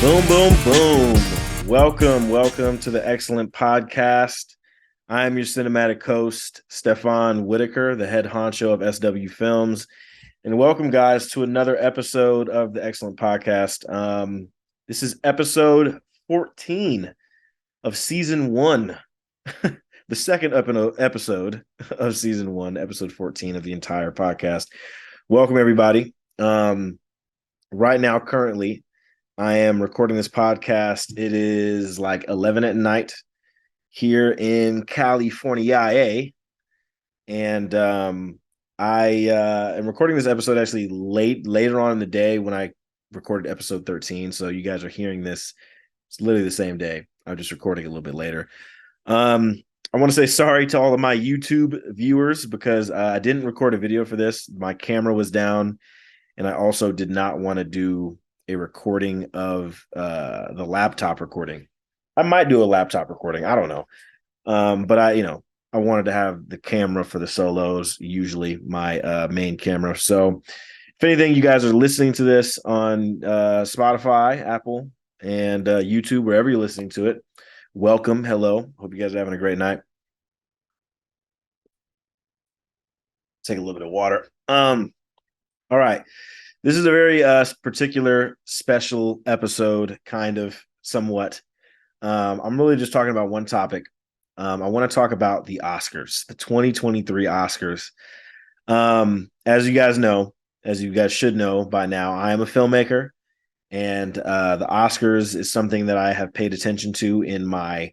Boom, boom, boom. Welcome to the excellent podcast. I am your cinematic host, Stefon WHITAKER, the head honcho of SW Films. And welcome, guys, to another episode of the excellent podcast. This is episode 14 of season one, the second episode of season one, episode 14 of the entire podcast. Welcome, everybody. Right now, currently, I am recording this podcast. It is like 11 at night here in California. And I am recording this episode actually later on in the day when I recorded episode 13. So you guys are hearing this. It's literally the same day. I'm just recording a little bit later. I want to say sorry to all of my YouTube viewers because I didn't record a video for this. My camera was down, and I also did not want to do a recording of the laptop recording. I might do a laptop recording. I don't know. But I wanted to have the camera for the solos, usually my main camera. So if anything, you guys are listening to this on Spotify, Apple, and YouTube, wherever you're listening to it, welcome. Hello. Hope you guys are having a great night. Take a little bit of water. All right. This is a very particular special episode, kind of, somewhat. I'm really just talking about one topic. I want to talk about the Oscars, the 2023 Oscars. As you guys know, as you guys should know by now, I am a filmmaker, and the Oscars is something that I have paid attention to in my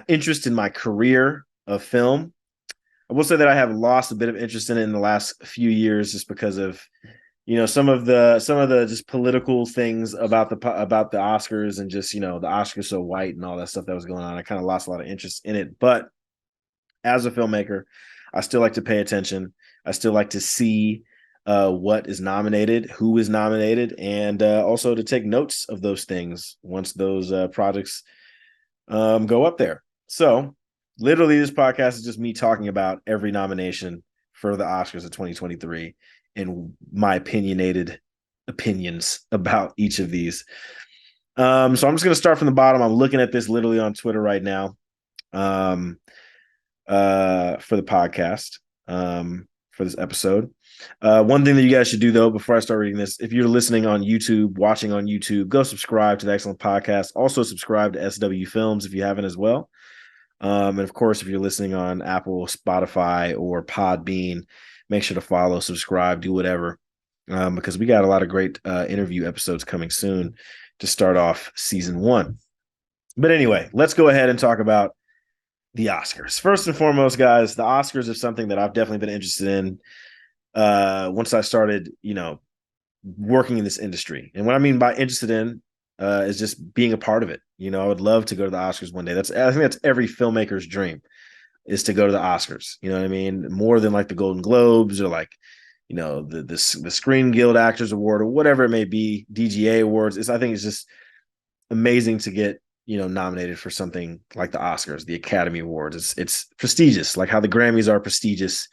interest in my career of film. I will say that I have lost a bit of interest in it in the last few years, just because of some of the just political things about the Oscars, and just the Oscars so white and all that stuff that was going on. I kind of lost a lot of interest in it. But as a filmmaker, I still like to pay attention. I still like to see what is nominated, who is nominated, and also to take notes of those things once those projects go up there. So literally, this podcast is just me talking about every nomination for the Oscars of 2023 and my opinionated opinions about each of these. So I'm just going to start from the bottom. I'm looking at this literally on Twitter right now for the podcast, for this episode. One thing that you guys should do, though, before I start reading this, if you're listening on YouTube, watching on YouTube, go subscribe to the excellent podcast. Also subscribe to SW Films if you haven't as well. And of course, if you're listening on Apple, Spotify, or Podbean, make sure to follow, subscribe, do whatever, because we got a lot of great interview episodes coming soon to start off season one. But anyway, let's go ahead and talk about the Oscars. First and foremost, guys, the Oscars is something that I've definitely been interested in once I started, working in this industry. And what I mean by interested in is just being a part of it. I would love to go to the Oscars one day. I think that's every filmmaker's dream, is to go to the Oscars. You know what I mean? More than like the Golden Globes, or like, the Screen Guild Actors Award, or whatever it may be, DGA awards. I think it's just amazing to get, nominated for something like the Oscars, the Academy Awards. It's prestigious, like how the Grammys are prestigious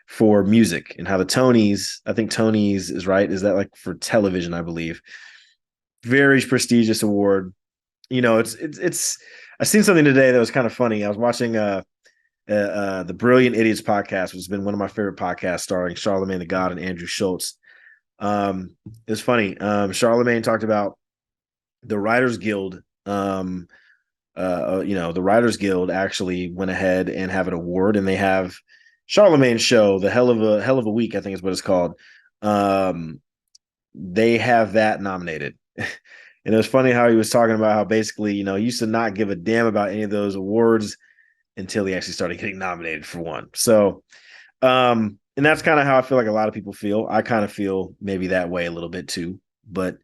for music, and how the Tonys, I think Tonys is right. Is that like for television, I believe. Very prestigious award. It's I seen something today that was kind of funny. I was watching the Brilliant Idiots podcast, which has been one of my favorite podcasts, starring Charlemagne the God and Andrew Schultz. It's funny. Charlemagne talked about the Writers Guild. The Writers Guild actually went ahead and have an award, and they have Charlemagne's show, the Hell of a Week, I think is what it's called. They have that nominated. And it was funny how he was talking about how basically, he used to not give a damn about any of those awards until he actually started getting nominated for one. So, and that's kind of how I feel like a lot of people feel. I kind of feel maybe that way a little bit too, but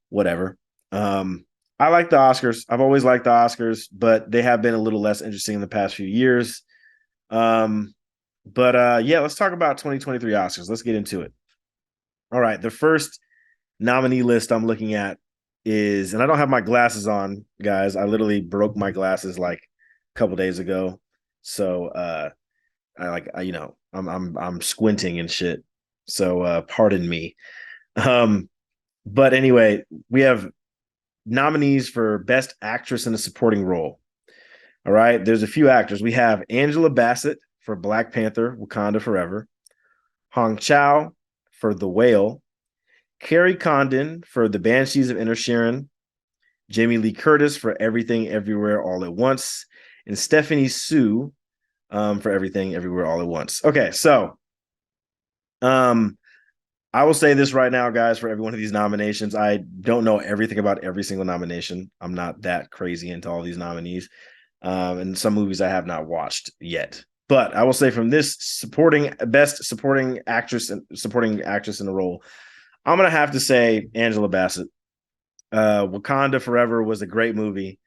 whatever. I like the Oscars. I've always liked the Oscars, but they have been a little less interesting in the past few years. But yeah, let's talk about 2023 Oscars. Let's get into it. All right. The first nominee list I'm looking at is, and I don't have my glasses on, guys. I literally broke my glasses like a couple days ago. So I'm squinting and shit. So pardon me. But anyway, we have nominees for Best Actress in a Supporting Role. All right, there's a few actors. We have Angela Bassett for Black Panther, Wakanda Forever, Hong Chow for The Whale, Carrie Condon for The Banshees of Inisherin, Jamie Lee Curtis for Everything Everywhere All at Once, and Stephanie Sue for Everything Everywhere All at Once. Okay, so um, I will say this right now, guys, for every one of these nominations. I don't know everything about every single nomination. I'm not that crazy into all these nominees. And some movies I have not watched yet. But I will say from this best supporting actress in the role, I'm gonna have to say Angela Bassett. Wakanda Forever was a great movie,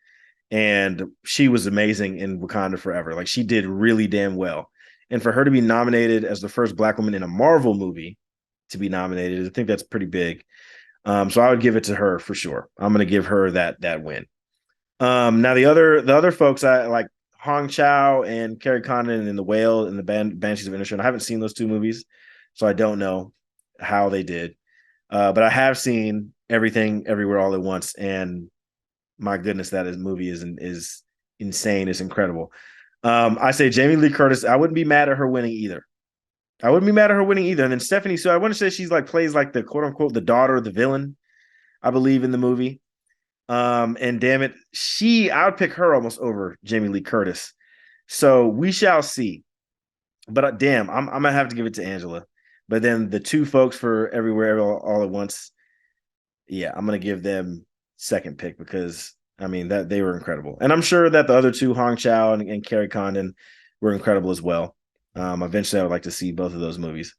and she was amazing in Wakanda Forever. Like she did really damn well. And for her to be nominated as the first Black woman in a Marvel movie to be nominated, I think that's pretty big. So I would give it to her for sure. I'm gonna give her that win. Now the other folks I like Hong Chow and Carrie Condon and The Whale and the Banshees of Inisherin. I haven't seen those two movies, so I don't know how they did. But I have seen Everything Everywhere All at Once, and my goodness, movie is insane. It's incredible. I say Jamie Lee Curtis. I wouldn't be mad at her winning either. I wouldn't be mad at her winning either. And then Stephanie, so I want to say she's like plays like the quote unquote the daughter of the villain, I believe, in the movie. And damn it, I would pick her almost over Jamie Lee Curtis. So we shall see. But damn, I'm gonna have to give it to Angela. But then the two folks for Everywhere All at Once, yeah, I'm gonna give them second pick because I mean that they were incredible, and I'm sure that the other two, Hong Chow and Carrie Condon, were incredible as well. Eventually, I would like to see both of those movies.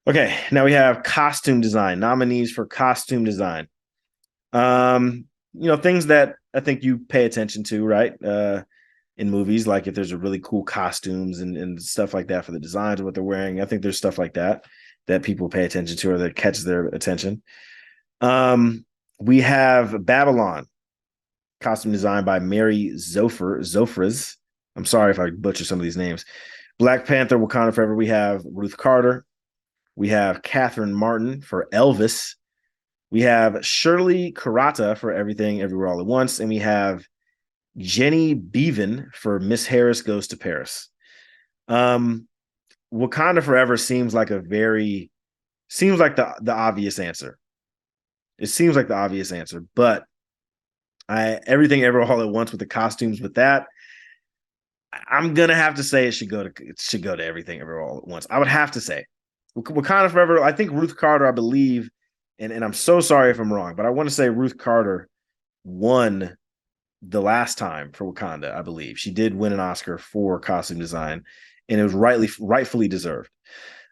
Okay, now we have costume design nominees for costume design. Things that I think you pay attention to, right? In movies, like if there's a really cool costumes and stuff like that for the designs of what they're wearing. I think there's stuff like that people pay attention to or that catches their attention. We have Babylon, costume design by Mary Zofras. I'm sorry if I butcher some of these names. Black Panther, Wakanda Forever. We have Ruth Carter. We have Catherine Martin for Elvis. We have Shirley Kurata for Everything Everywhere All at Once. And we have Jenny Beavan for Miss Harris Goes to Paris. Wakanda Forever seems like the obvious answer. It seems like the obvious answer, but Everything Everywhere All at Once with the costumes with that, I'm gonna have to say it should go to Everything Everywhere All at Once. I would have to say Wakanda Forever. I think Ruth Carter, I believe, and I'm so sorry if I'm wrong, but I want to say Ruth Carter won the last time for Wakanda. I believe she did win an Oscar for costume design, and it was rightfully deserved.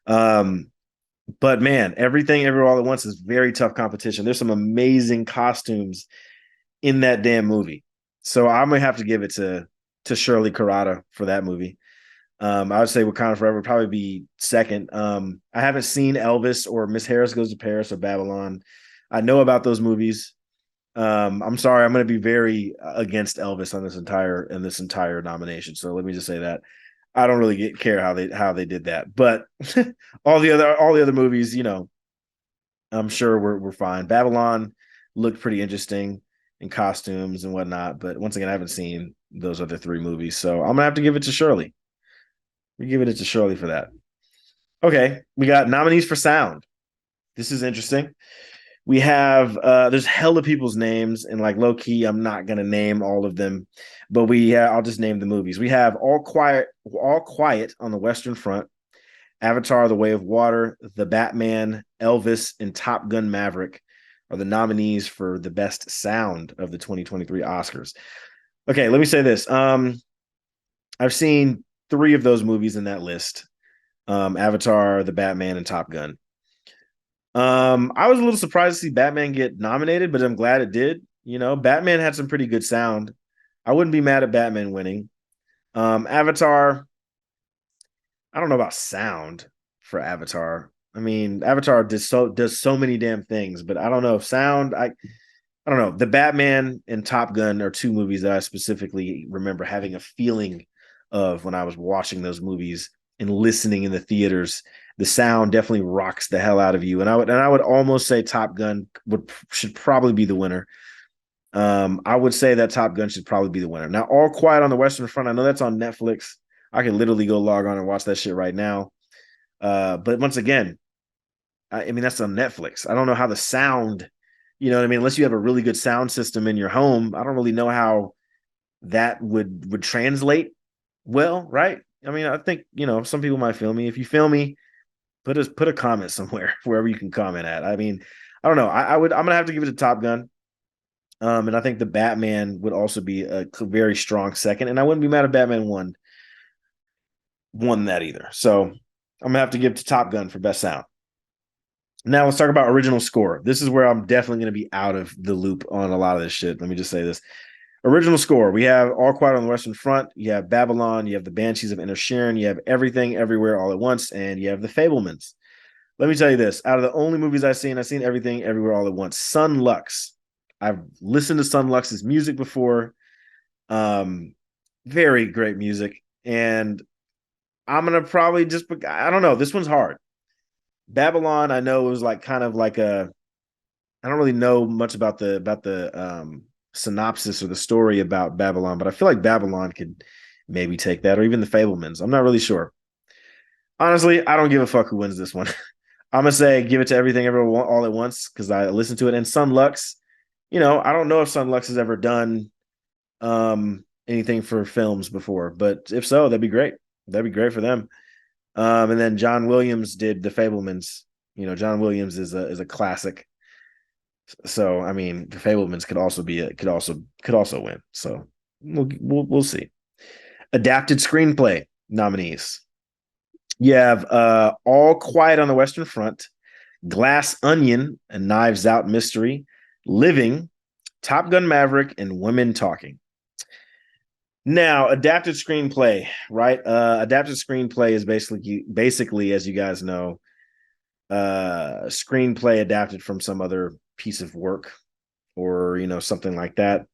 But man, Everything Everywhere All at Once is very tough competition. There's some amazing costumes in that damn movie, so I'm gonna have to give it to Shirley Kurata for that movie. I would say Wakanda Forever would probably be second. I haven't seen Elvis or Miss Harris Goes to Paris or Babylon. I know about those movies. I'm sorry, I'm going to be very against Elvis on this entire nomination. So let me just say that I don't really care how they did that. But all the other movies, I'm sure we're fine. Babylon looked pretty interesting in costumes and whatnot, but once again, I haven't seen those other three movies, so I'm gonna have to give it to Shirley. We're giving it to Shirley for that. Okay, we got nominees for sound. This is interesting. We have there's hella people's names, and like low key, I'm not gonna name all of them, but I'll just name the movies. We have All Quiet on the Western Front, Avatar: The Way of Water, The Batman, Elvis, and Top Gun: Maverick are the nominees for the best sound of the 2023 Oscars. Okay, let me say this. I've seen 3 of those movies in that list. Avatar, The Batman, and Top Gun. I was a little surprised to see Batman get nominated, but I'm glad it did. Batman had some pretty good sound. I wouldn't be mad at Batman winning. Avatar, I don't know about sound for Avatar. I mean, Avatar does so many damn things, but I don't know if sound. I don't know. The Batman and Top Gun are 2 movies that I specifically remember having a feeling of when I was watching those movies and listening in the theaters. The sound definitely rocks the hell out of you, and I would almost say Top Gun should probably be the winner. I would say that Top Gun should probably be the winner. Now, All Quiet on the Western Front, I know that's on Netflix. I can literally go log on and watch that shit right now. But once again, I mean, that's on Netflix. I don't know how the sound, you know what I mean? Unless you have a really good sound system in your home, I don't really know how that would translate well, right? I mean, I think, some people might feel me. If you feel me, put a comment somewhere, wherever you can comment at. I mean, I don't know. I'm gonna have to give it to Top Gun. And I think the Batman would also be a very strong second. And I wouldn't be mad if Batman won that either. So I'm gonna have to give it to Top Gun for best sound. Now let's talk about original score. This is where I'm definitely going to be out of the loop on a lot of this shit. Let me just say this. Original score. We have All Quiet on the Western Front. You have Babylon. You have the Banshees of Inisherin. You have Everything Everywhere All at Once. And you have the Fablemans. Let me tell you this. Out of the only movies I've seen Everything Everywhere All at Once. Sun Lux. I've listened to Sun Lux's music before. Very great music. And I'm going to probably I don't know. This one's hard. Babylon, I know it was like kind of like I don't really know much about the synopsis or the story about Babylon, but I feel like Babylon could maybe take that, or even the Fablemans. I'm not really sure. Honestly, I don't give a fuck who wins this one. I'm gonna say give it to Everything Everywhere All at Once because I listened to it. And Sun Lux, I don't know if Sun Lux has ever done anything for films before, but if so, that'd be great. That'd be great for them. And then John Williams did the Fablemans. John Williams is a classic. So I mean, the Fablemans could also win. So we'll see. Adapted screenplay nominees. You have All Quiet on the Western Front, Glass Onion, and Knives Out Mystery, Living, Top Gun Maverick, and Women Talking. Now, adapted screenplay, right? Adapted screenplay is basically, as you guys know, screenplay adapted from some other piece of work or something like that.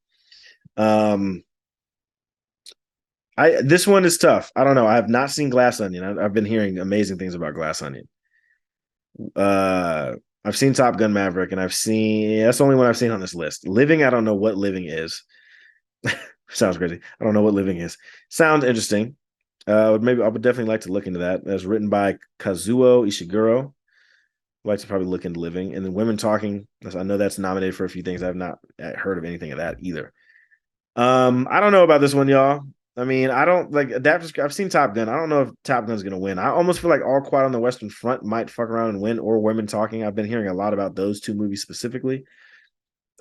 This one is tough. I don't know. I have not seen Glass Onion. I've been hearing amazing things about Glass Onion. I've seen Top Gun Maverick, and that's the only one I've seen on this list. Living, I don't know what Living is. Sounds crazy. I don't know what Living is. Sounds interesting. Maybe I would definitely like to look into that. That's written by Kazuo Ishiguro. I'd like to probably look into Living. And then Women Talking. I know that's nominated for a few things. I've not heard of anything of that either. I don't know about this one, y'all. I mean, I don't like adapters. I've seen Top Gun. I don't know if Top Gun's gonna win. I almost feel like All Quiet on the Western Front might fuck around and win, or Women Talking. I've been hearing a lot about those two movies specifically.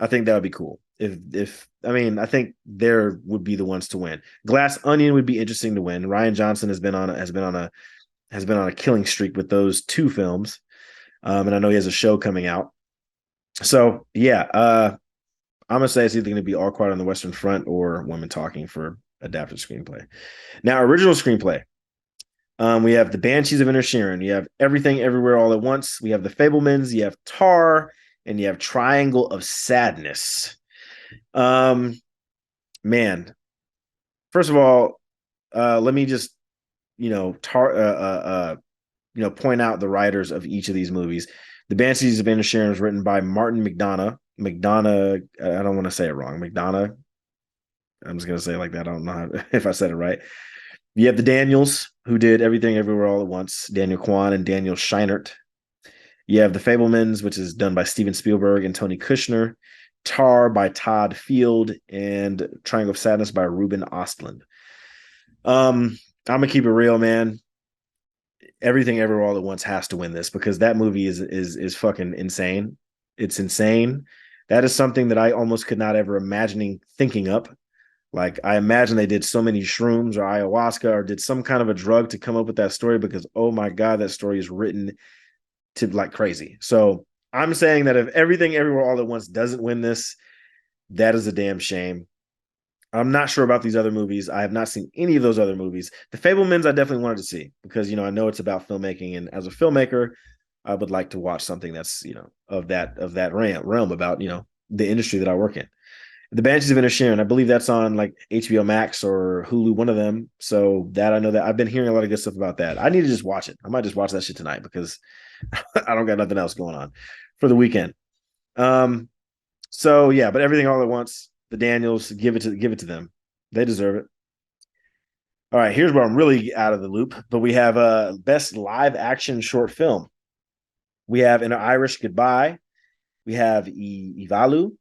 I think that would be cool. I think there would be the ones to win. Glass Onion would be interesting to win. Rian Johnson has been on a killing streak with those two films, and I know he has a show coming out. So yeah, I'm gonna say it's either going to be All Quiet on the Western Front or Women Talking for adapted screenplay. Now, original screenplay. We have the Banshees of Inisherin. You have Everything Everywhere All at Once. We have the Fablemans. You have Tar, and you have Triangle of Sadness. Man, first of all, let me just point out the writers of each of these movies. The Banshees of Inisherin is written by Martin McDonagh. McDonagh, I don't want to say it wrong. McDonagh. I'm just gonna say it like that. I don't know if I said it right. You have the Daniels, who did Everything Everywhere All at Once. Daniel Kwan and Daniel Scheinert. You have the Fablemans, which is done by Steven Spielberg and Tony Kushner. Tar by Todd Field, and Triangle of Sadness by Ruben Ostlund. I'm gonna keep it real, man. Everything Everywhere All at Once has to win this because that movie is fucking insane. It's insane. That is something that I almost could not ever imagining thinking up. Like I imagine they did so many shrooms or ayahuasca or did some kind of a drug to come up with that story because oh my god, that story is written to like crazy. So I'm saying that if Everything Everywhere All at Once doesn't win this, that is a damn shame. I'm not sure about these other movies. I have not seen any of those other movies. The Fablemans I definitely wanted to see because I know it's about filmmaking, and as a filmmaker, I would like to watch something that's of that realm about the industry that I work in. The Banshees of Inisherin, I believe that's on like HBO Max or Hulu, one of them. So that I know that I've been hearing a lot of good stuff about that. I need to just watch it. I might just watch that shit tonight because I don't got nothing else going on for the weekend. So yeah, but Everything All at Once, the Daniels. Give it to them. They deserve it. All right, here's where I'm really out of the loop. But we have best live action short film. We have An Irish Goodbye. We have Ivalu.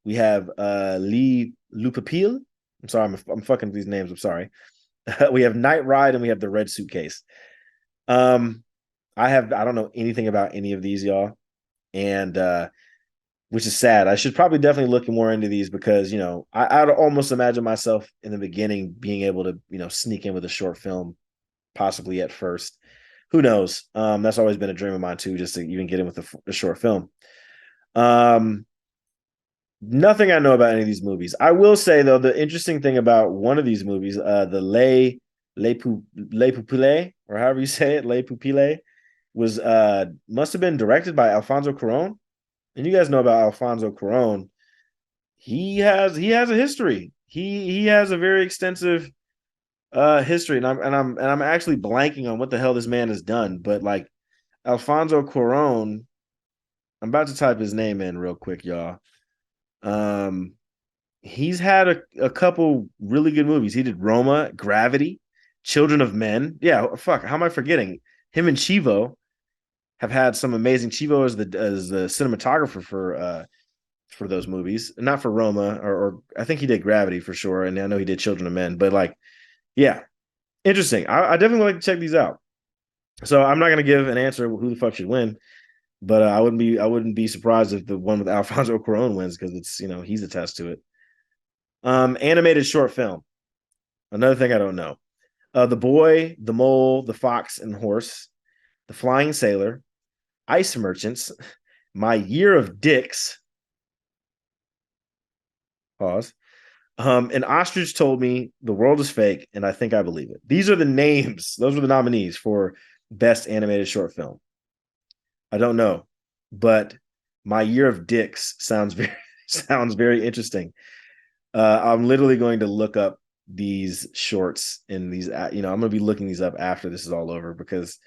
We have Lee Lupapil. I'm sorry, I'm fucking with these names. I'm sorry. We have Night Ride and we have The Red Suitcase. Um, I don't know anything about any of these, y'all, and which is sad. I should probably definitely look more into these because I'd almost imagine myself in the beginning being able to sneak in with a short film, possibly at first. Who knows? That's always been a dream of mine too, just to even get in with a short film. Nothing I know about any of these movies. I will say though, the interesting thing about one of these movies, the Les Pupilles, or however you say it, Les Pupilles, was must have been directed by Alfonso Cuarón. And you guys know about Alfonso Cuarón. He has a history. He has a very extensive history, and I'm actually blanking on what the hell this man has done. But like Alfonso Cuarón, I'm about to type his name in real quick, y'all. He's had a couple really good movies. He did Roma, Gravity, Children of Men. Yeah, fuck. How am I forgetting? Him and Chivo have had some amazing. Chivo is the cinematographer for those movies, not for Roma, or I think he did Gravity for sure, and I know he did Children of Men. But like, yeah, interesting. I definitely like to check these out. So I'm not gonna give an answer who the fuck should win, but I wouldn't be surprised if the one with Alfonso Cuarón wins because it's he's attached to it. Animated short film. Another thing I don't know. The Boy, the Mole, the Fox and Horse, The Flying Sailor, Ice Merchants, My Year of Dicks. Pause. An ostrich told me the world is fake, and I think I believe it. These are the names. Those were the nominees for best animated short film. I don't know, but My Year of Dicks sounds very interesting. I'm literally going to look up these shorts in these. I'm going to be looking these up after this is all over because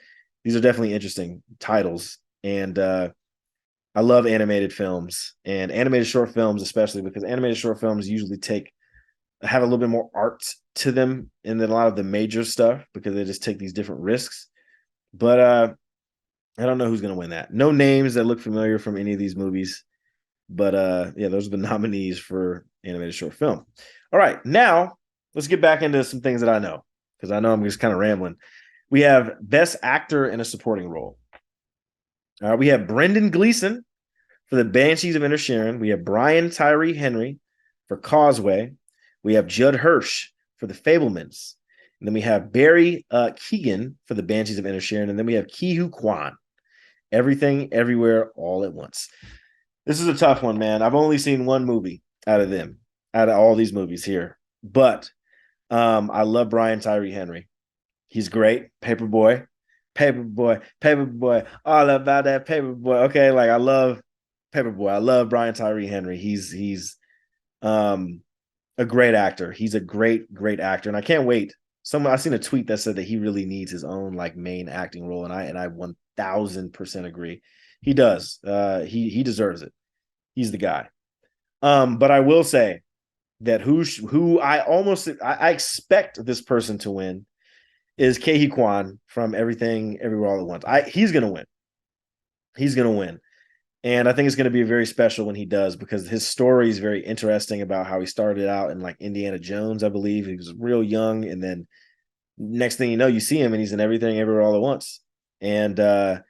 these are definitely interesting titles, and I love animated films and animated short films, especially because animated short films usually have a little bit more art to them than a lot of the major stuff because they just take these different risks. But I don't know who's going to win that. No names that look familiar from any of these movies. But yeah, those are the nominees for animated short film. All right, now let's get back into some things that I know because I know I'm just kind of rambling. We have Best Actor in a Supporting Role. We have Brendan Gleeson for The Banshees of Inisherin. We have Brian Tyree Henry for Causeway. We have Judd Hirsch for The Fabelmans. And then we have Barry Keoghan for The Banshees of Inisherin. And then we have Ke Huy Quan, Everything, Everywhere, All at Once. This is a tough one, man. I've only seen one movie out of all these movies here. But I love Brian Tyree Henry. He's great. Paperboy, all about that Paperboy. Okay, like I love Paperboy. I love Brian Tyree Henry. He's a great actor. He's a great actor, and I can't wait. I seen a tweet that said that he really needs his own like main acting role, and I 1000% agree. He does. He deserves it. He's the guy. But I will say that who I expect this person to win is Ke Huy Quan from Everything Everywhere All at Once. He's gonna win. He's gonna win. And I think it's going to be very special when he does because his story is very interesting about how he started out in like Indiana Jones, I believe. He was real young. And then next thing you know, you see him and he's in Everything Everywhere All at Once. And I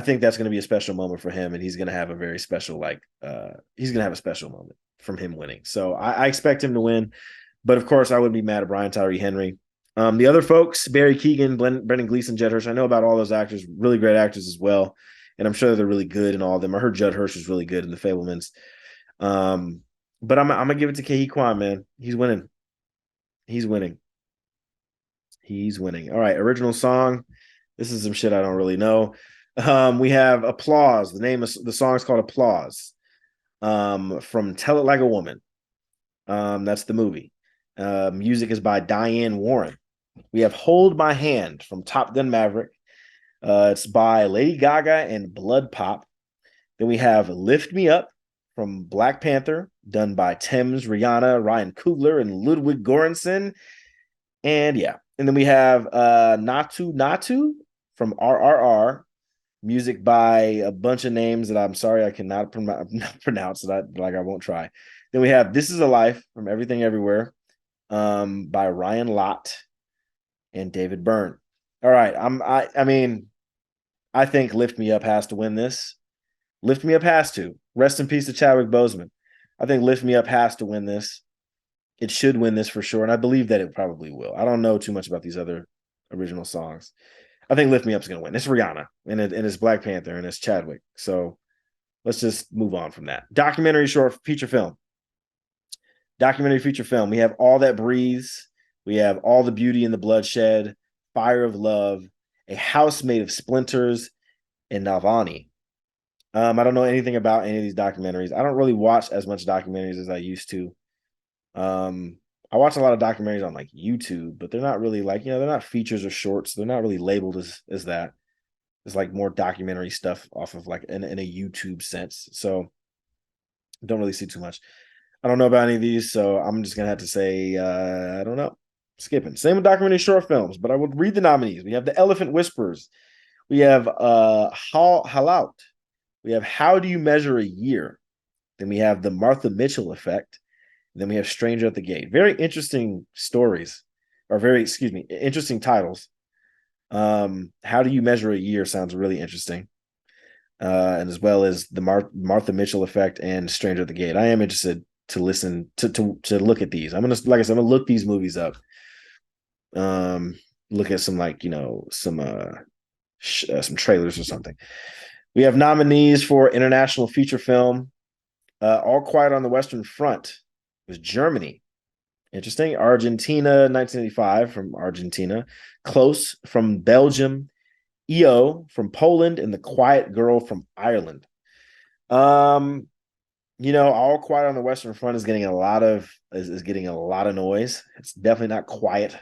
think that's going to be a special moment for him. And he's going to have a very special, he's going to have a special moment from him winning. So I expect him to win. But of course, I wouldn't be mad at Brian Tyree Henry. The other folks, Barry Keoghan, Brendan Gleeson, Judd Hirsch, I know about all those actors, really great actors as well. And I'm sure they're really good in all of them. I heard Judd Hirsch was really good in The Fabelmans. But I'm gonna give it to Ke Huy Quan, man. He's winning. He's winning. All right, original song. This is some shit I don't really know. We have Applause. The name of the song is called Applause. From Tell It Like a Woman. That's the movie. Music is by Diane Warren. We have Hold My Hand from Top Gun Maverick. It's by Lady Gaga and Blood Pop. Then we have Lift Me Up from Black Panther, done by Thames, Rihanna, Ryan Coogler, and Ludwig Göransson. And yeah, and then we have Natu Natu from RRR, music by a bunch of names that I'm sorry I cannot pronounce that I won't try. Then we have This Is a Life from Everything Everywhere, by Ryan Lott and David Byrne. All right, I mean, I think Lift Me Up has to win this. Lift Me Up has to. Rest in peace to Chadwick Boseman. I think Lift Me Up has to win this. It should win this for sure, and I believe that it probably will. I don't know too much about these other original songs. I think Lift Me Up is going to win. It's Rihanna, and it's Black Panther, and it's Chadwick. So let's just move on from that. Documentary short feature film. Documentary feature film. We have All That Breathes. We have All the Beauty and the Bloodshed, Fire of Love, A House Made of Splinters, and Navani. I don't know anything about any of these documentaries. I don't really watch as much documentaries as I used to. I watch a lot of documentaries on like YouTube, but they're not really like, they're not features or shorts. They're not really labeled as that. It's like more documentary stuff off of like in a YouTube sense. So don't really see too much. I don't know about any of these, so I'm just gonna have to say I don't know. Skipping. Same with documentary short films, but I will read the nominees. We have The Elephant Whisperers. We have Halout. We have How Do You Measure a Year? Then we have The Martha Mitchell Effect. And then we have Stranger at the Gate. Very interesting stories, or interesting titles. How Do You Measure a Year sounds really interesting. And as well as The Martha Mitchell Effect and Stranger at the Gate. I am interested to listen to look at these. I'm gonna look these movies up. Look at some some trailers or something. We have nominees for international feature film. All Quiet on the Western Front was Germany. Interesting. Argentina, 1985 from Argentina. Close from Belgium. EO from Poland, and The Quiet Girl from Ireland. All Quiet on the Western Front is getting a lot of noise. It's definitely not quiet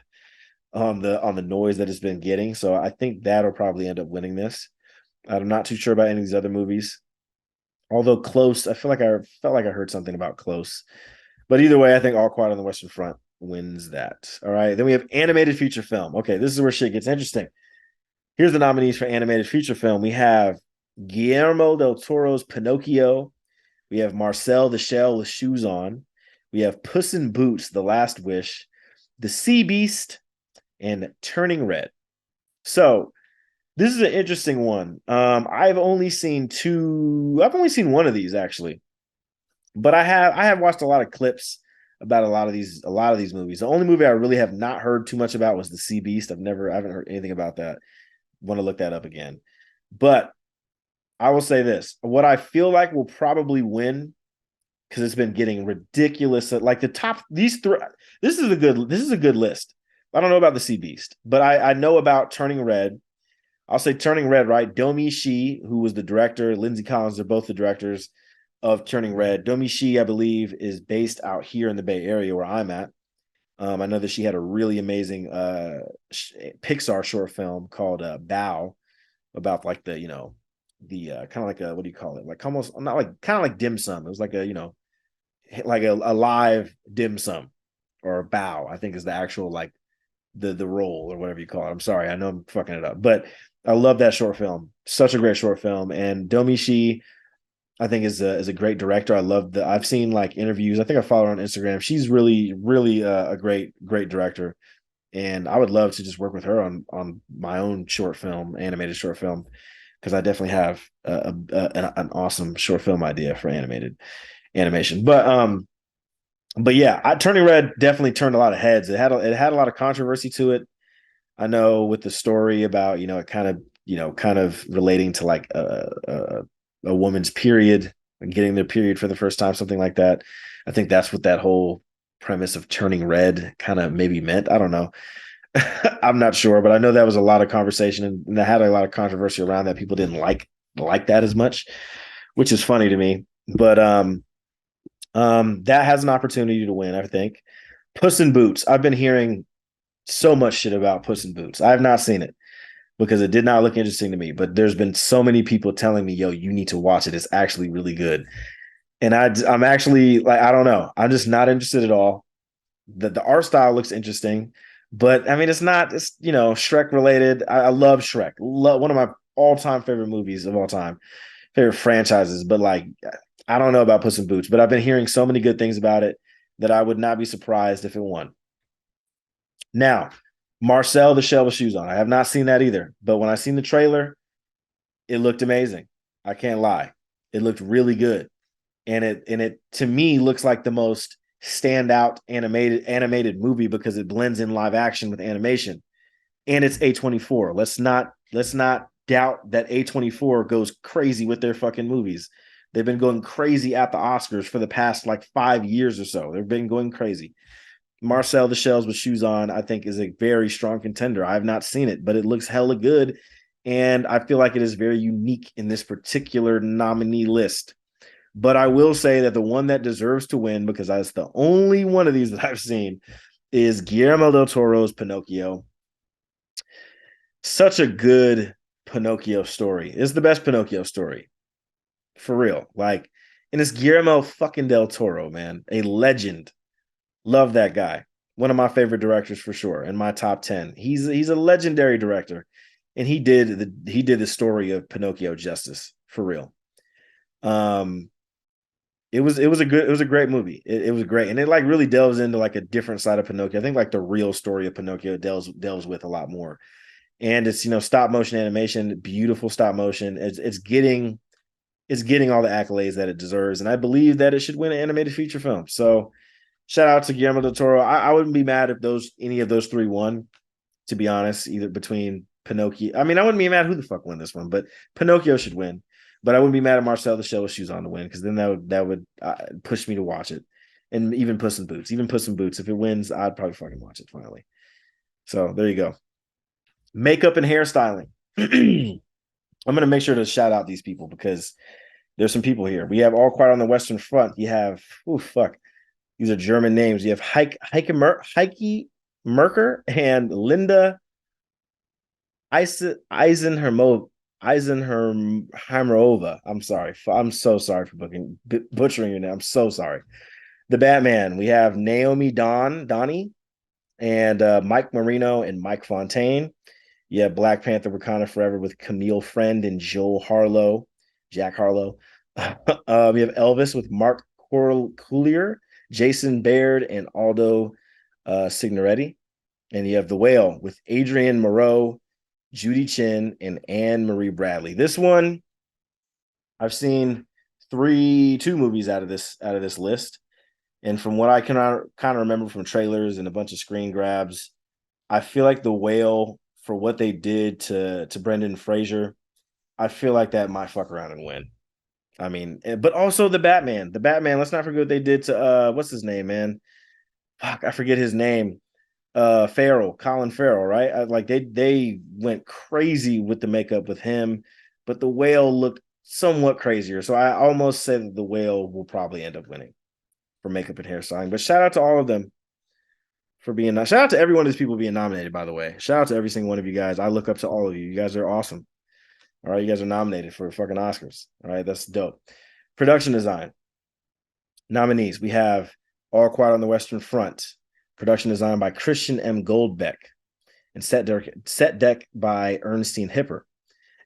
on the noise that it's been getting. So I think that'll probably end up winning this. I'm not too sure about any of these other movies. Although Close, I felt like I heard something about Close. But either way, I think All Quiet on the Western Front wins that. All right. Then we have animated feature film. Okay, this is where shit gets interesting. Here's the nominees for animated feature film. We have Guillermo del Toro's Pinocchio. We have Marcel the Shell with Shoes On. We have Puss in Boots, The Last Wish, The Sea Beast, and Turning Red. So this is an interesting one. I've only seen one of these actually, but I have watched a lot of clips about a lot of these movies. The only movie I really have not heard too much about was The Sea Beast. I haven't heard anything about that. Want to look that up again. But I will say this: what I feel like will probably win, because it's been getting ridiculous. Like the top these three. This is a good list. I don't know about The Sea Beast, but I know about Turning Red. I'll say Turning Red, right? Domi Shi, who was the director, Lindsay Collins, they're both the directors of Turning Red. Domi Shi, I believe, is based out here in the Bay Area where I'm at. I know that she had a really amazing Pixar short film called Bow, about like the kind of like a, what do you call it? Like almost not like kind of like dim sum. It was like a live dim sum, or Bow, I think is the actual like the role or whatever you call it. I'm sorry, I know I'm fucking it up, but I love that short film. Such a great short film. And Domi Shi, I think is a great director. I've seen like interviews. I think I follow her on Instagram. She's really, really a great director. And I would love to just work with her on my own animated short film, because I definitely have an awesome short film idea for animation. But yeah, Turning Red definitely turned a lot of heads. It had a lot of controversy to it. I know, with the story about it kind of relating to like a woman's period, getting their period for the first time, something like that. I think that's what that whole premise of Turning Red kind of maybe meant. I don't know. I'm not sure, but I know that was a lot of conversation, and that had a lot of controversy around that. People didn't like that as much, which is funny to me. But that has an opportunity to win, I think. Puss in Boots. I've been hearing so much shit about Puss in Boots. I have not seen it because it did not look interesting to me, but there's been so many people telling me, yo, you need to watch it. It's actually really good. And I'm actually like, I don't know. I'm just not interested at all. The art style looks interesting, but I mean, it's not. It's Shrek related. I love Shrek. One of my all time favorite movies of all time, favorite franchises. But like, I don't know about Puss in Boots, but I've been hearing so many good things about it that I would not be surprised if it won. Now, Marcel the Shell with Shoes on. I have not seen that either, but when I seen the trailer, it looked amazing. I can't lie. It looked really good. And it to me looks like the most standout animated movie because it blends in live action with animation. And it's A24. Let's not doubt that A24 goes crazy with their fucking movies. They've been going crazy at the Oscars for the past like 5 years or so. They've been going crazy. Marcel the Shells with Shoes On, I think, is a very strong contender. I have not seen it, but it looks hella good. And I feel like it is very unique in this particular nominee list. But I will say that the one that deserves to win, because that's the only one of these that I've seen, is Guillermo del Toro's Pinocchio. Such a good Pinocchio story. It's the best Pinocchio story. For real. Like, and it's Guillermo fucking del Toro, man. A legend. Love that guy. One of my favorite directors for sure. In my top 10. He's a legendary director. And he did the story of Pinocchio justice. For real. Um, it was a great movie. It was great, and it like really delves into like a different side of Pinocchio. I think like the real story of Pinocchio delves with a lot more, and it's stop motion animation, beautiful stop motion. It's getting all the accolades that it deserves, and I believe that it should win an animated feature film. So shout out to Guillermo del Toro. I wouldn't be mad if any of those three won. To be honest, either between Pinocchio. I mean, I wouldn't be mad who the fuck won this one, but Pinocchio should win. But I wouldn't be mad at Marcel the Shell with Shoes on to win because then that would push me to watch it. And even Puss in Boots, if it wins, I'd probably fucking watch it finally. So there you go. Makeup and hairstyling. I'm gonna make sure to shout out these people because there's some people here. We have All Quiet on the Western Front. You have fuck. These are German names. You have Heike Merker and Linda Eisenhermova. I'm sorry. I'm so sorry for butchering your name. I'm so sorry. The Batman. We have Naomi Donnie, and Mike Marino and Mike Fontaine. You have Black Panther Wakanda Forever with Camille Friend and Jack Harlow. We have Elvis with Mark Coulier, Jason Baird, and Aldo Signoretti. And you have The Whale with Adrian Moreau, Judy Chin, and Anne Marie Bradley. This one, I've seen two movies out of this list, and from what I can kind of remember from trailers and a bunch of screen grabs, I feel like The Whale, for what they did to Brendan Fraser, I feel like that might fuck around and win. I mean, but also the Batman. The Batman. Let's not forget what they did to what's his name, man? Fuck, I forget his name. Colin Farrell, right? Like they went crazy with the makeup with him, but the Whale looked somewhat crazier. So I almost say that the Whale will probably end up winning for makeup and hairstyling. But shout out to all of them for being shout out to every one of these people being nominated, by the way. Shout out to every single one of you guys. I look up to all of you. You guys are awesome. All right, you guys are nominated for fucking Oscars. All right, that's dope. Production design nominees. We have All Quiet on the Western Front, production design by Christian M. Goldbeck, and set deck by Ernestine Hipper.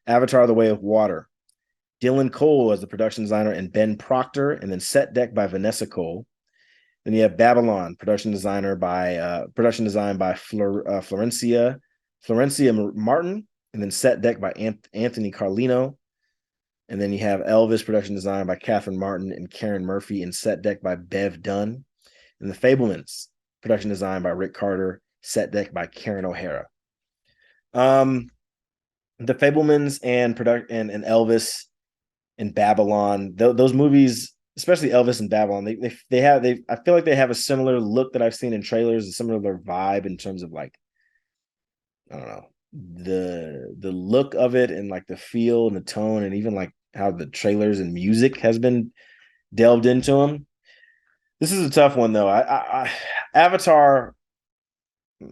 Avatar: The Way of Water, Dylan Cole as the production designer and Ben Proctor, and then set deck by Vanessa Cole. Then you have Babylon, production design by Florencia Martin, and then set deck by Anthony Carlino. And then you have Elvis, production design by Catherine Martin and Karen Murphy, and set deck by Bev Dunn. And The Fablemans, production design by Rick Carter, set deck by Karen O'Hara. The Fablemans and Elvis and Babylon, those movies, especially Elvis and Babylon, I feel like they have a similar look that I've seen in trailers, a similar vibe in terms of like, I don't know, the look of it and like the feel and the tone and even like how the trailers and music has been delved into them. This is a tough one though. Avatar.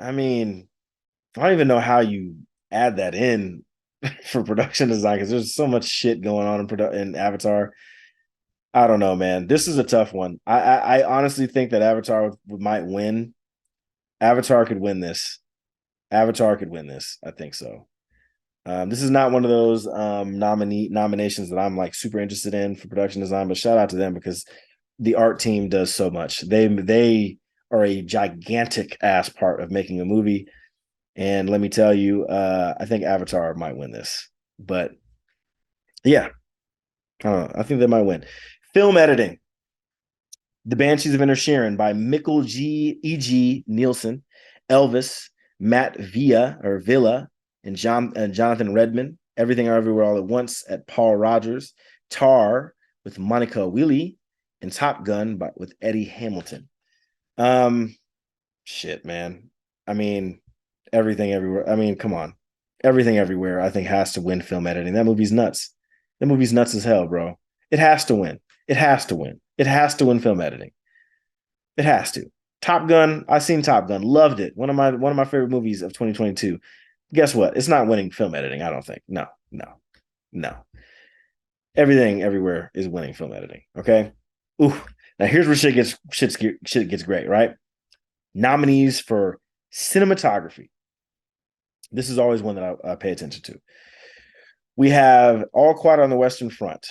I mean, I don't even know how you add that in for production design because there's so much shit going on in Avatar. I don't know, man. This is a tough one. I honestly think that Avatar might win. Avatar could win this. Avatar could win this. I think so. This is not one of those nominations that I'm like super interested in for production design, but shout out to them because the art team does so much. They are a gigantic ass part of making a movie. And let me tell you, I think Avatar might win this. But yeah, I don't know. I think they might win. Film editing. The Banshees of Inisherin by Mikkel G. E.G. Nielsen, Elvis, Matt Villa, and Jonathan Redman. Everything Everywhere All at Once at Paul Rogers. Tar with Monica Willie, and Top Gun with Eddie Hamilton. Um, shit, man. I mean, Everything Everywhere. I mean, come on. Everything Everywhere, I think, has to win film editing. That movie's nuts. That movie's nuts as hell, bro. It has to win. It has to win. It has to win film editing. It has to. Top Gun, I seen Top Gun, loved it. One of my favorite movies of 2022. Guess what? It's not winning film editing, I don't think. No, no, no. Everything Everywhere is winning film editing. Okay. Ooh. Now here's where shit gets great, right? Nominees for cinematography. This is always one that I pay attention to. We have All Quiet on the Western Front,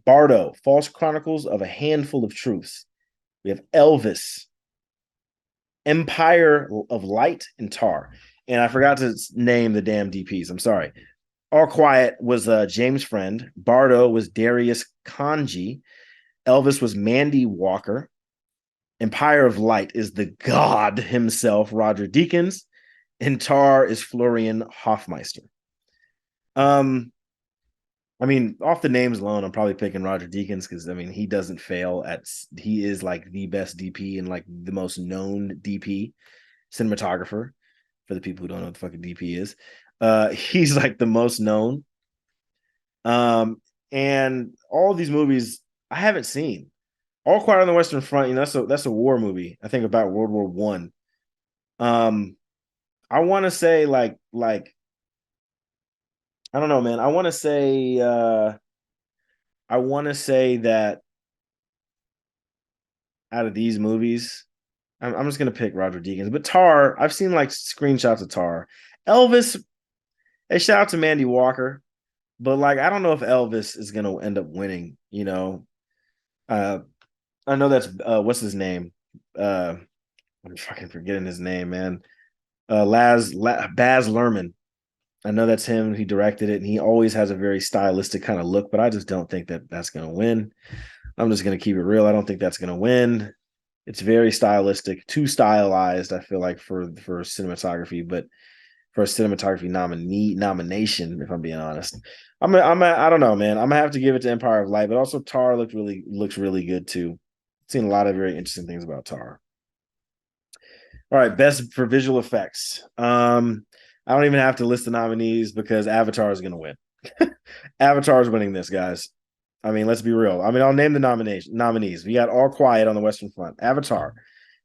Bardo, False Chronicles of a Handful of Truths. We have Elvis, Empire of Light, and Tar. And I forgot to name the damn DPs. I'm sorry. All Quiet was James Friend. Bardo was Darius Kanji. Elvis was Mandy Walker. Empire of Light is the god himself, Roger Deakins. And Tar is Florian Hoffmeister. I mean, off the names alone, I'm probably picking Roger Deakins because I mean he doesn't fail he is like the best DP and like the most known DP cinematographer for the people who don't know what the fucking DP is. He's like the most known. And all of these movies I haven't seen. All Quiet on the Western Front, you know, that's a war movie. I think about World War One. I want to say like I don't know, man. I want to say that out of these movies, I'm just gonna pick Roger Deakins. But Tar, I've seen like screenshots of Tar. Elvis, hey, shout out to Mandy Walker, but like I don't know if Elvis is gonna end up winning. You know, I know that's what's his name? I'm fucking forgetting his name, man. Baz Luhrmann. I know that's him. He directed it, and he always has a very stylistic kind of look. But I just don't think that that's gonna win. I'm just gonna keep it real. I don't think that's gonna win. It's very stylistic, too stylized. I feel like for cinematography, but for a cinematography nomination, if I'm being honest, I don't know, man. I'm gonna have to give it to Empire of Light, but also Tar looks really good too. Seen a lot of very interesting things about Tar. All right, best for visual effects. I don't even have to list the nominees because Avatar is gonna win. Avatar is winning this, guys. I mean, let's be real. I mean, I'll name the nominees. We got All Quiet on the Western Front, Avatar,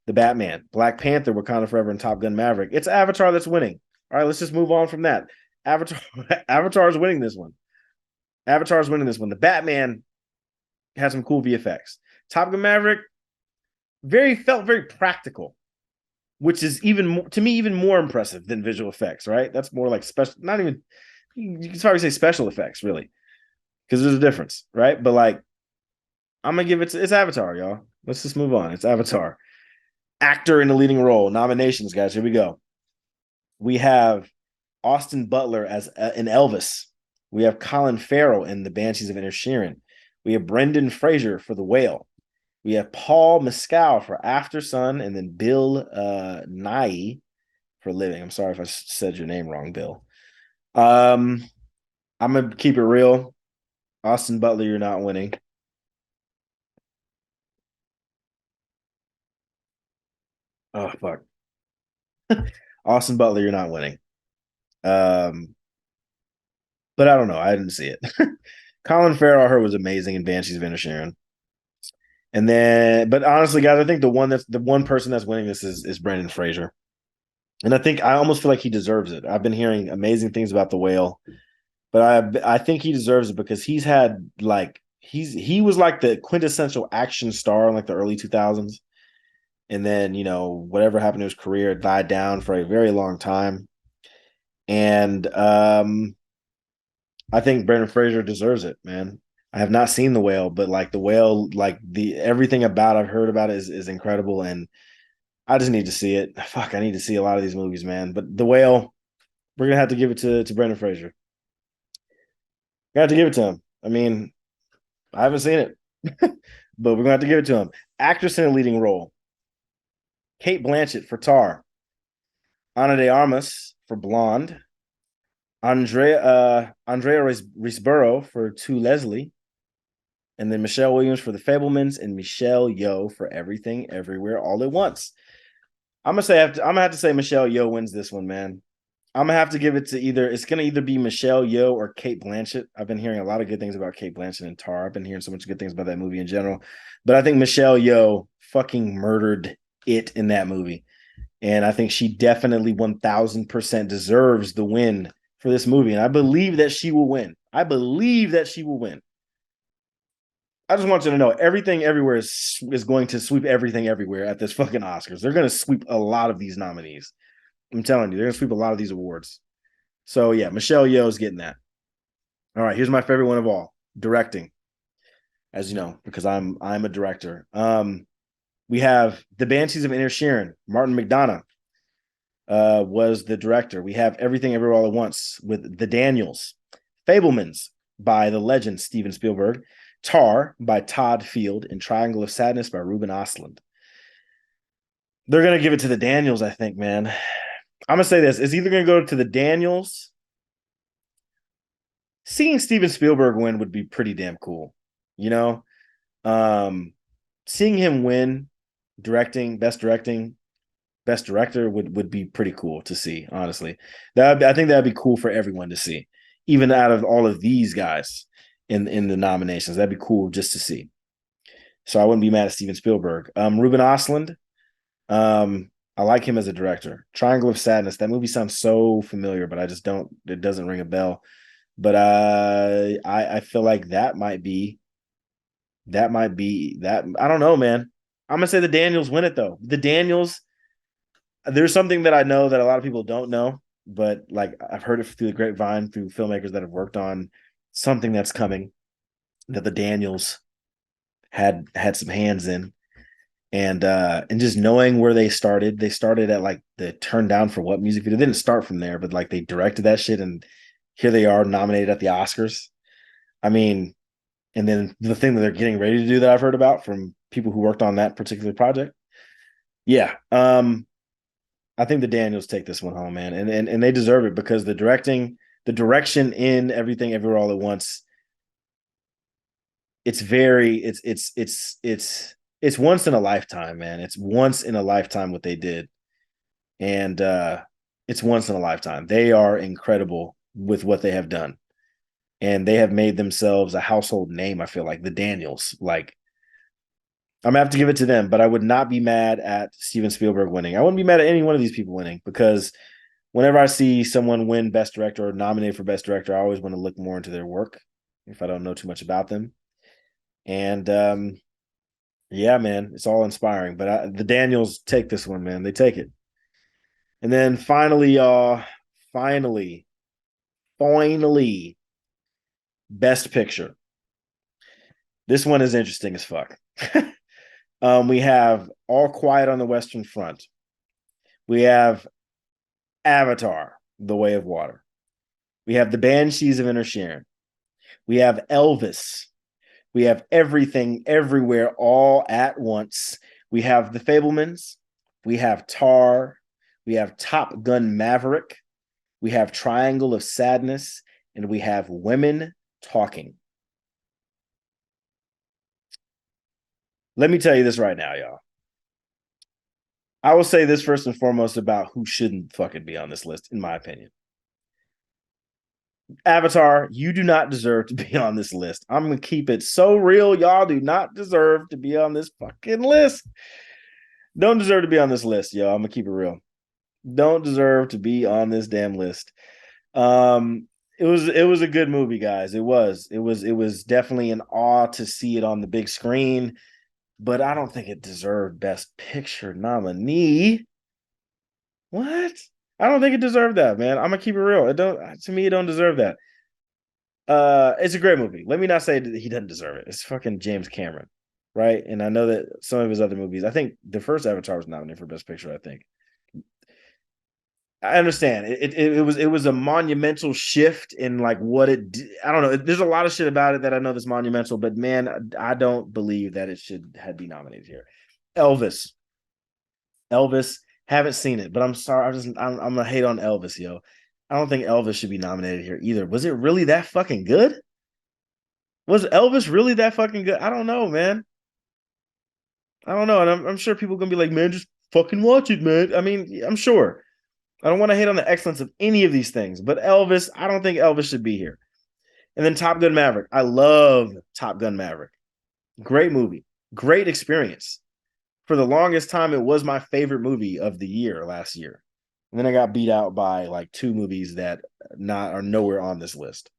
The Batman, Black Panther, Wakanda Forever, and Top Gun Maverick. It's Avatar that's winning. All right, let's just move on from that. Avatar, Avatar is winning this one. Avatar is winning this one. The Batman had some cool VFX. Top Gun Maverick felt very practical, which is even more, to me even more impressive than visual effects. Right? That's more like special. Not even you can probably say special effects, really, because there's a difference, right? But like, I'm gonna give it's Avatar, y'all. Let's just move on. It's Avatar. Actor in the leading role. Nominations, guys. Here we go. We have Austin Butler as in Elvis. We have Colin Farrell in The Banshees of Inisherin. We have Brendan Fraser for The Whale. We have Paul Mescal for After Sun, and then Bill Nye for Living. I'm sorry if I said your name wrong, Bill. I'm gonna keep it real. Austin Butler, you're not winning. Oh fuck. Austin Butler, you're not winning. Um, but I don't know. I didn't see it. Colin Farrell, I heard was amazing in Banshees of Inisherin. And then, but honestly, guys, I think the one person that's winning this is Brendan Fraser. And I almost feel like he deserves it. I've been hearing amazing things about The Whale, but I think he deserves it because he was like the quintessential action star in like the early 2000s. And then, whatever happened to his career died down for a very long time. And I think Brendan Fraser deserves it, man. I have not seen The Whale, but like The Whale, like the everything about I've heard about it is incredible, and I just need to see it. Fuck, I need to see a lot of these movies, man. But The Whale, we're gonna have to give it to Brendan Fraser. Got to give it to him. I mean, I haven't seen it, but we're gonna have to give it to him. Actress in a leading role: Kate Blanchett for Tar, Ana de Armas for Blonde, Andrea Riseborough for To Leslie, and then Michelle Williams for The Fablemans, and Michelle Yeoh for Everything Everywhere All at Once. I'm gonna have to say Michelle Yeoh wins this one, man. I'm gonna have to give it to it's gonna either be Michelle Yeoh or Kate Blanchett. I've been hearing a lot of good things about Kate Blanchett and Tar. I've been hearing so much good things about that movie in general, but I think Michelle Yeoh fucking murdered it in that movie, and I think she definitely 1,000% deserves the win for this movie, and I believe that she will win. I believe that she will win. I just want you to know everything everywhere is going to sweep everything everywhere at this fucking Oscars. They're going to sweep a lot of these nominees. I'm telling you, they're going to sweep a lot of these awards. So yeah, Michelle Yeoh is getting that. All right, here's my favorite one of all: directing. As you know, because I'm a director. We have The Banshees of Inisherin. Martin McDonagh was the director. We have Everything Everywhere All at Once with The Daniels. Fablemans by the legend Steven Spielberg. Tar by Todd Field, and Triangle of Sadness by Ruben Ostlund. They're going to give it to the Daniels, I think, man. I'm going to say this. It's either going to go to the Daniels. Seeing Steven Spielberg win would be pretty damn cool. You know? Seeing him win best director would be pretty cool to see, honestly. I think that'd be cool for everyone to see, even out of all of these guys in the nominations. That'd be cool just to see. So I wouldn't be mad at Steven Spielberg. Ruben Ostlund, I like him as a director. Triangle of Sadness, that movie sounds so familiar, but it doesn't ring a bell. But I feel like that might be that. I don't know, man. I'm gonna say the Daniels win it though. The Daniels, there's something that I know that a lot of people don't know, but like I've heard it through the grapevine, through filmmakers that have worked on something that's coming, that the Daniels had some hands in. And just knowing where they started at like the Turn Down for What music video. They didn't start from there, but like they directed that shit, and here they are nominated at the Oscars. I mean, and then the thing that they're getting ready to do that I've heard about from people who worked on that particular project. Yeah. I think the Daniels take this one home, man. And they deserve it because the direction in Everything Everywhere All at Once, it's once in a lifetime, man. It's once in a lifetime what they did. And it's once in a lifetime. They are incredible with what they have done. And they have made themselves a household name, I feel like. The Daniels. Like, I'm gonna have to give it to them, but I would not be mad at Steven Spielberg winning. I wouldn't be mad at any one of these people winning, because whenever I see someone win Best Director or nominated for Best Director, I always want to look more into their work if I don't know too much about them. And yeah, man, it's all inspiring. But the Daniels take this one, man. They take it. And then finally, finally, finally, Best Picture. This one is interesting as fuck. We have All Quiet on the Western Front. We have Avatar: The Way of Water. We have The Banshees of Inisherin. We have Elvis. We have Everything Everywhere All at Once. We have The Fablemans. We have Tar. We have Top Gun Maverick. We have Triangle of Sadness. And we have Women Talking. Let me tell you this right now, y'all. I will say this first and foremost about who shouldn't fucking be on this list, in my opinion. Avatar, you do not deserve to be on this list. I'm gonna keep it so real. Y'all do not deserve to be on this fucking list. Don't deserve to be on this list, y'all. I'm gonna keep it real. Don't deserve to be on this damn list. it was a good movie, guys. It was definitely an awe to see it on the big screen, but I don't think it deserved Best Picture nominee. What? I don't think it deserved that, man. I'm gonna keep it real. It don't to me, it don't deserve that. It's a great movie. Let me not say that he doesn't deserve it. It's fucking James Cameron, right? And I know that some of his other movies, I think the first Avatar was nominated for Best Picture, I think. I understand. It was a monumental shift in like what I don't know. There's a lot of shit about it that I know that's monumental, but man, I don't believe that it should have been nominated here. Elvis. Elvis, haven't seen it, but I'm sorry. I'm gonna hate on Elvis, yo. I don't think Elvis should be nominated here either. Was it really that fucking good? Was Elvis really that fucking good? I don't know, man. I don't know, and I'm sure people are gonna be like, man, just fucking watch it, man. I mean, I'm sure. I don't want to hate on the excellence of any of these things, but Elvis, I don't think Elvis should be here. And then Top Gun Maverick. I love Top Gun Maverick. Great movie. Great experience. For the longest time, it was my favorite movie of the year last year. And then I got beat out by like two movies that not are nowhere on this list.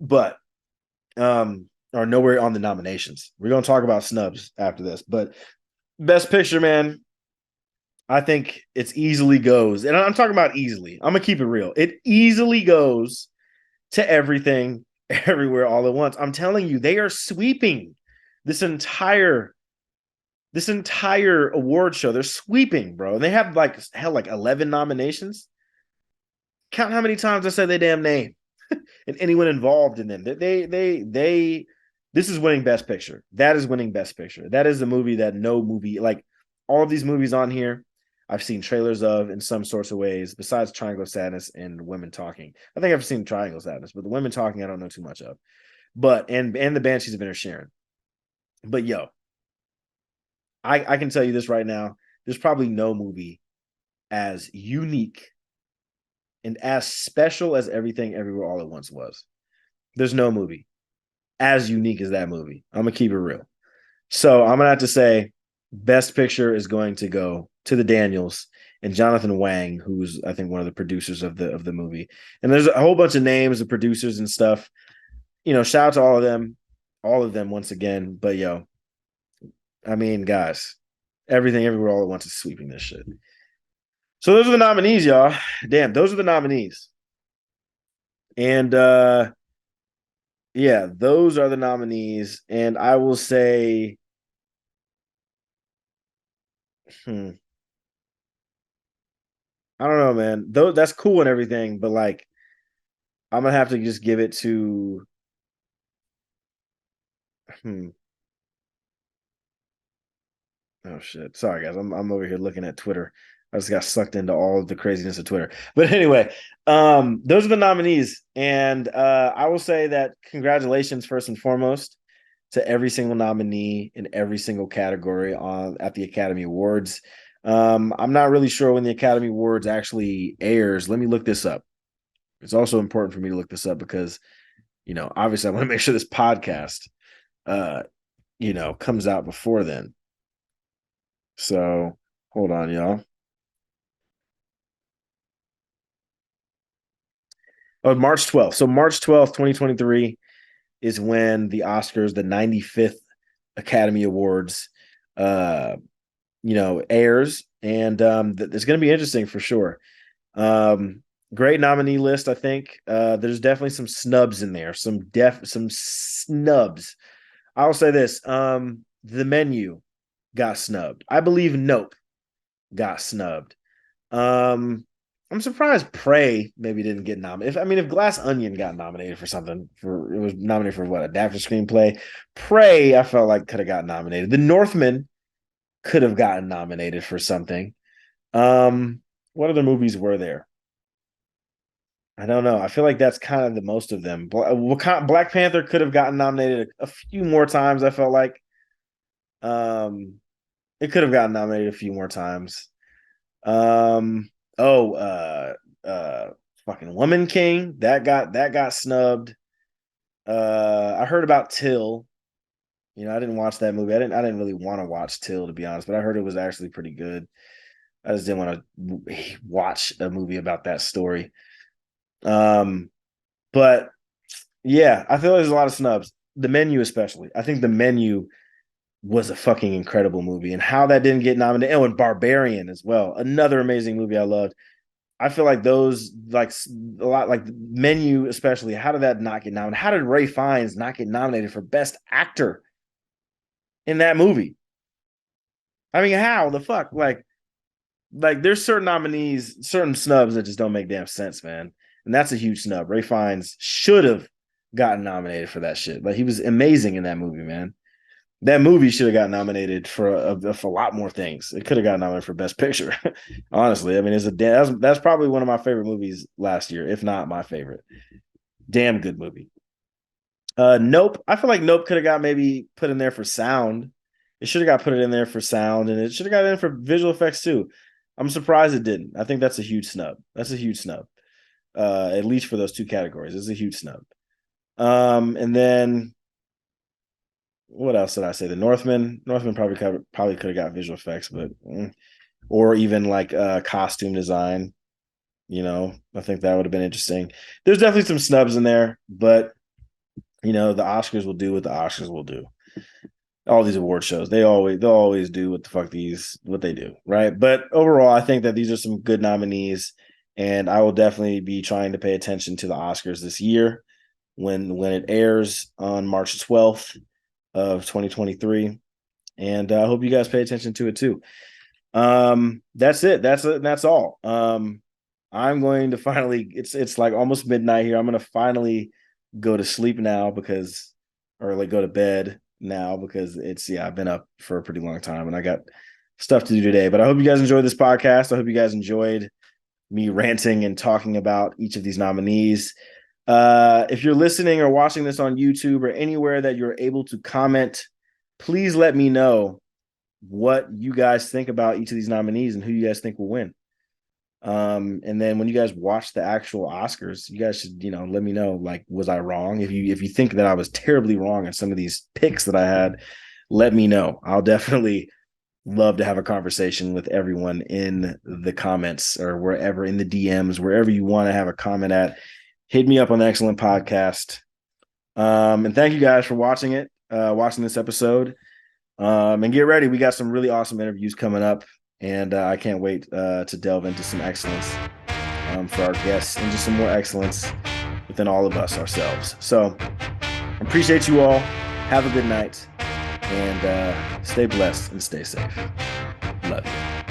But are nowhere on the nominations. We're gonna talk about snubs after this. But Best Picture, man, I think it's easily goes, and I'm talking about easily. I'm gonna keep it real. It easily goes to everything, everywhere, all at once. I'm telling you, they are sweeping this entire award show. They're sweeping, bro. And they have like hell, like 11 nominations. Count how many times I said their damn name and anyone involved in them. They. This is winning Best Picture. That is winning Best Picture. That is a movie that no movie like all of these movies on here. I've seen trailers of in some sorts of ways, besides Triangle of Sadness and Women Talking. I think I've seen Triangle of Sadness, but the Women Talking I don't know too much of. But and the Banshees of Inisherin. But yo, I can tell you this right now. There's probably no movie as unique and as special as Everything Everywhere All at Once was. There's no movie as unique as that movie. I'm gonna keep it real. So I'm gonna have to say, Best Picture is going to go to the Daniels and Jonathan Wang, who's I think one of the producers of the movie. And there's a whole bunch of names of producers and stuff. Shout out to all of them once again. But yo, I mean, guys, Everything Everywhere All at Once is sweeping this shit. So those are the nominees, y'all. Damn, those are the nominees. And yeah, those are the nominees. And I will say, I don't know, man. Though that's cool and everything, but like I'm gonna have to just give it to hmm. Oh shit. Sorry guys. I'm over here looking at Twitter. I just got sucked into all of the craziness of Twitter. But anyway, those are the nominees. And I will say that congratulations first and foremost to every single nominee in every single category on at the Academy Awards. I'm not really sure when the Academy Awards actually airs. Let me look this up. It's also important for me to look this up because, obviously I want to make sure this podcast, comes out before then. So hold on, y'all. Oh, March 12th. So March 12th, 2023 is when the Oscars, the 95th Academy Awards, airs. And it's going to be interesting for sure. Great nominee list, I think. There's definitely some snubs in there. Some snubs. I'll say this. The Menu got snubbed. I believe Nope got snubbed. I'm surprised Prey maybe didn't get nominated. If Glass Onion got nominated for something, it was nominated for what, adapted screenplay. Prey, I felt like could have got nominated. The Northman could have gotten nominated for something. What other movies were there? I don't know. I feel like that's kind of the most of them. Black Panther could have gotten nominated a few more times. I felt like it could have gotten nominated a few more times. Um, oh, fucking Woman King that got snubbed. I heard about Till. I didn't watch that movie. I didn't really want to watch Till, to be honest, but I heard it was actually pretty good. I just didn't want to watch a movie about that story. But yeah, I feel like there's a lot of snubs. The Menu, especially. I think The Menu was a fucking incredible movie, and how that didn't get nominated. Oh, and Barbarian as well, another amazing movie I loved. I feel like those, like a lot, like Menu especially. How did that not get nominated? How did Ray Fiennes not get nominated for Best Actor in that movie? I mean, how the fuck? Like there's certain nominees, certain snubs that just don't make damn sense, man. And that's a huge snub. Ray Fiennes should have gotten nominated for that shit. Like he was amazing in that movie, man. That movie should have gotten nominated for a lot more things. It could have gotten nominated for Best Picture. Honestly, I mean, that's probably one of my favorite movies last year, if not my favorite. Damn good movie. Nope. I feel like Nope could have got maybe put in there for sound. It should have got put in there for sound, and it should have got in for visual effects too. I'm surprised it didn't. I think that's a huge snub. That's a huge snub. At least for those two categories, it's a huge snub. And then what else did I say? The Northman. Northman probably could have got visual effects, but or even like costume design. You know, I think that would have been interesting. There's definitely some snubs in there, but you know, the Oscars will do what the Oscars will do. All these award shows, they'll always do what they do, right? But overall, I think that these are some good nominees, and I will definitely be trying to pay attention to the Oscars this year when it airs on March 12th of 2023. And I hope you guys pay attention to it too. That's it. That's all. I'm going to finally, it's like almost midnight here. I'm going to finally go to sleep now or like go to bed now because I've been up for a pretty long time and I got stuff to do today. But I hope you guys enjoyed this podcast. I hope you guys enjoyed me ranting and talking about each of these nominees. If you're listening or watching this on YouTube or anywhere that you're able to comment, please let me know what you guys think about each of these nominees and who you guys think will win. And then when you guys watch the actual Oscars, you guys should, let me know, like, was I wrong? If you think that I was terribly wrong in some of these picks that I had, let me know. I'll definitely love to have a conversation with everyone in the comments or wherever, in the DMs, wherever you want to have a comment at. Hit me up on the Excellent Podcast. And thank you guys for watching this episode. And get ready. We got some really awesome interviews coming up. And I can't wait to delve into some excellence for our guests and just some more excellence within all of us ourselves. So appreciate you all. Have a good night and stay blessed and stay safe. Love you.